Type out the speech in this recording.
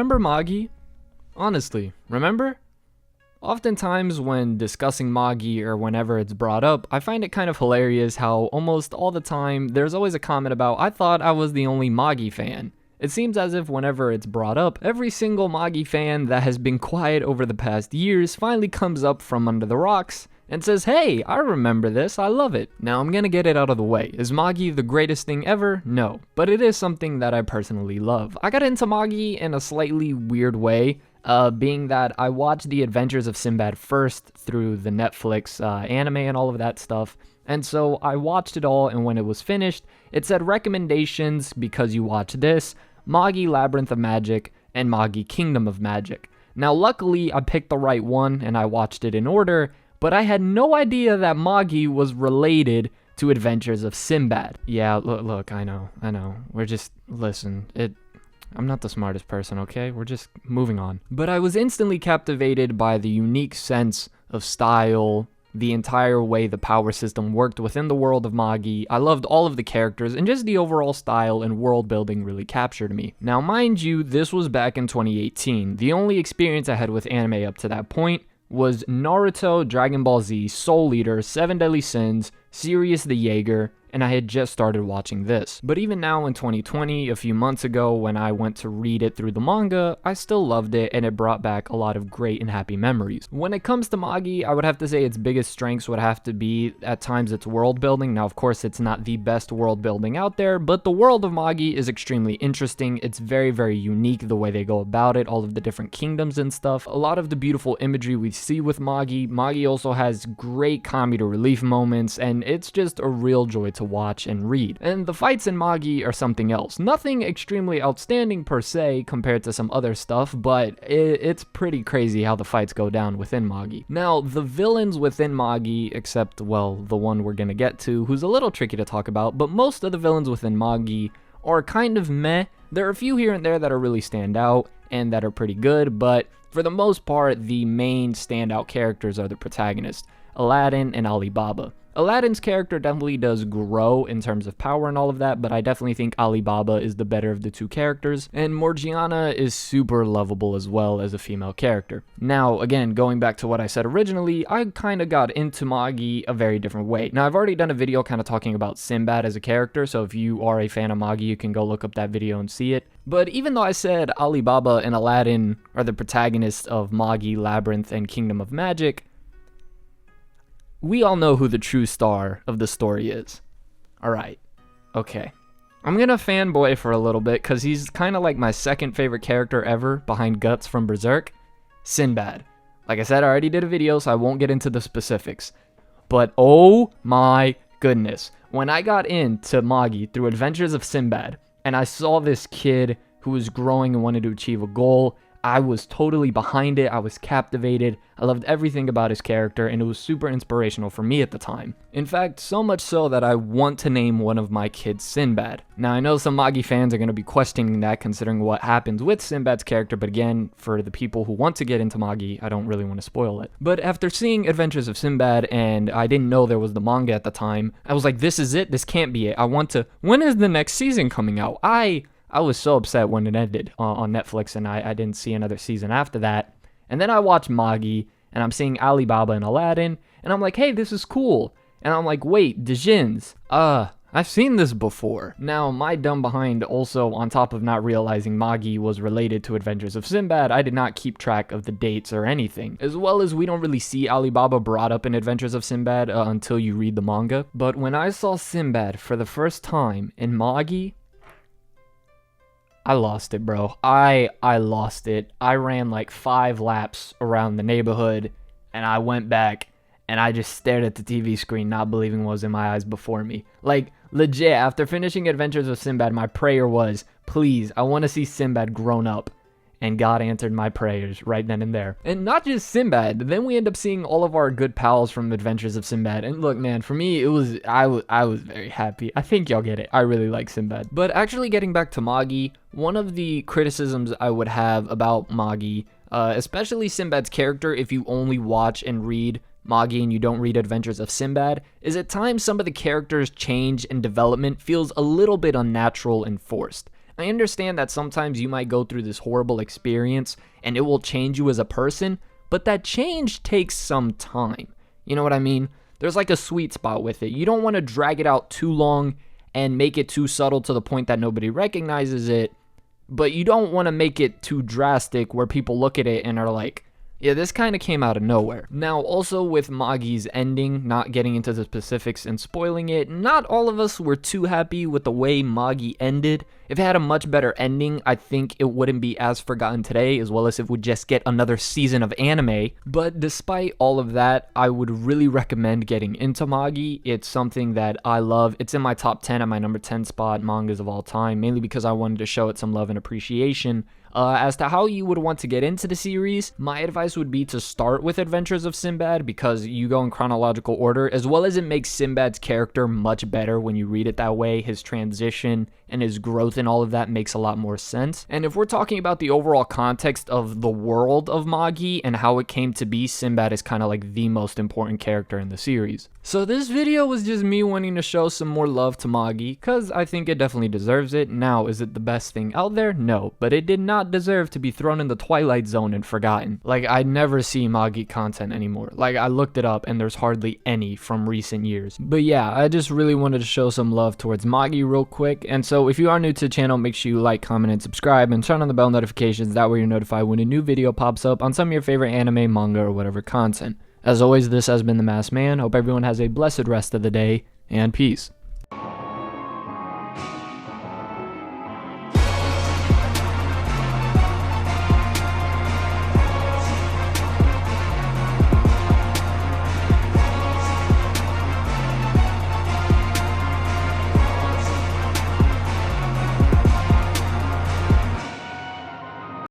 remember Magi? Honestly, remember? Oftentimes when discussing Magi or whenever it's brought up, I find it kind of hilarious how almost all the time there's always a comment about, I thought I was the only Magi fan. It seems as if whenever it's brought up, every single Magi fan that has been quiet over the past years finally comes up from under the rocks and says, hey, I remember this, I love it. Now I'm gonna get it out of the way. Is Magi the greatest thing ever? No, but it is something that I personally love. I got into Magi in a slightly weird way, being that I watched The Adventures of Sinbad first through the Netflix anime and all of that stuff. And so I watched it all, and when it was finished, it said recommendations because you watch this, Magi Labyrinth of Magic, and Magi Kingdom of Magic. Now luckily I picked the right one and I watched it in order, but I had no idea that Magi was related to Adventures of Sinbad. Yeah, look, I know. We're just, listen, I'm not the smartest person, okay? We're just moving on. But I was instantly captivated by the unique sense of style, the entire way the power system worked within the world of Magi. I loved all of the characters, and just the overall style and world building really captured me. Now, mind you, this was back in 2018. The only experience I had with anime up to that point was Naruto, Dragon Ball Z, Soul Eater, Seven Deadly Sins, Sirius the Jaeger, and I had just started watching this. But even now in 2020, a few months ago, when I went to read it through the manga, I still loved it, and it brought back a lot of great and happy memories. When it comes to Magi, I would have to say its biggest strengths would have to be, at times, its world building. Now, of course, it's not the best world building out there, but the world of Magi is extremely interesting. It's very, very unique, the way they go about it, all of the different kingdoms and stuff. A lot of the beautiful imagery we see with Magi. Magi also has great comedy relief moments, and it's just a real joy to watch and read. And the fights in Magi are something else. Nothing extremely outstanding per se compared to some other stuff, but it's pretty crazy how the fights go down within Magi. Now, the villains within Magi, except, well, the one we're gonna get to, who's a little tricky to talk about, but most of the villains within Magi are kind of meh. There are a few here and there that are really stand out and that are pretty good, but for the most part, the main standout characters are the protagonists, Aladdin and Alibaba. Aladdin's character definitely does grow in terms of power and all of that, but I definitely think Alibaba is the better of the two characters, and Morgiana is super lovable as well as a female character. Now, again, going back to what I said originally, I kind of got into Magi a very different way. Now, I've already done a video kind of talking about Sinbad as a character, so if you are a fan of Magi, you can go look up that video and see it. But even though I said Alibaba and Aladdin are the protagonists of Magi, Labyrinth, and Kingdom of Magic, we all know who the true star of the story is. Alright, okay. I'm gonna fanboy for a little bit because he's kind of like my second favorite character ever behind Guts from Berserk, Sinbad. Like I said, I already did a video, so I won't get into the specifics. But oh my goodness, when I got into Magi through Adventures of Sinbad, and I saw this kid who was growing and wanted to achieve a goal, I was totally behind it. I was captivated. I loved everything about his character, and it was super inspirational for me at the time. In fact, so much so that I want to name one of my kids Sinbad. Now, I know some Magi fans are going to be questioning that considering what happens with Sinbad's character, but again, for the people who want to get into Magi, I don't really want to spoil it. But after seeing Adventures of Sinbad, and I didn't know there was the manga at the time, I was like, this is it. This can't be it. When is the next season coming out? I was so upset when it ended on Netflix, and I didn't see another season after that. And then I watched Magi, and I'm seeing Alibaba and Aladdin, and I'm like, hey, this is cool. And I'm like, wait, Dijins, I've seen this before. Now, my dumb behind also, on top of not realizing Magi was related to Adventures of Sinbad, I did not keep track of the dates or anything. As well as we don't really see Alibaba brought up in Adventures of Sinbad until you read the manga. But when I saw Sinbad for the first time in Magi, I lost it, bro. I lost it. I ran like 5 laps around the neighborhood, and I went back, and I just stared at the TV screen, not believing what was in my eyes before me. Like, legit, after finishing Adventures of Sinbad, my prayer was, please, I want to see Sinbad grown up. And God answered my prayers right then and there. And not just Sinbad, then we end up seeing all of our good pals from Adventures of Sinbad. And look, man, for me, I was very happy. I think y'all get it. I really like Sinbad. But actually getting back to Magi, one of the criticisms I would have about Magi, especially Sinbad's character, if you only watch and read Magi and you don't read Adventures of Sinbad, is at times some of the characters' change and development feels a little bit unnatural and forced. I understand that sometimes you might go through this horrible experience and it will change you as a person, but that change takes some time. You know what I mean? There's like a sweet spot with it. You don't want to drag it out too long and make it too subtle to the point that nobody recognizes it, but you don't want to make it too drastic where people look at it and are like, yeah, this kind of came out of nowhere. Now, also with Magi's ending, not getting into the specifics and spoiling it, not all of us were too happy with the way Magi ended. If it had a much better ending, I think it wouldn't be as forgotten today, as well as it would just get another season of anime. But despite all of that, I would really recommend getting into Magi. It's something that I love. It's in my top 10 at my number 10 spot mangas of all time, mainly because I wanted to show it some love and appreciation. As to how you would want to get into the series, my advice would be to start with Adventures of Sinbad because you go in chronological order, as well as it makes Sinbad's character much better when you read it that way. His transition and his growth and all of that makes a lot more sense. And if we're talking about the overall context of the world of Magi and how it came to be, Sinbad is kind of like the most important character in the series. So this video was just me wanting to show some more love to Magi, because I think it definitely deserves it. Now, is it the best thing out there? No, but it did not deserve to be thrown in the Twilight Zone and forgotten. Like, I never see Magi content anymore. Like, I looked it up and there's hardly any from recent years. But yeah, I just really wanted to show some love towards Magi real quick. And so if you are new to the channel, make sure you like, comment, and subscribe, and turn on the bell notifications. That way you're notified when a new video pops up on some of your favorite anime, manga, or whatever content. As always, this has been The Masked Man. Hope everyone has a blessed rest of the day, and peace.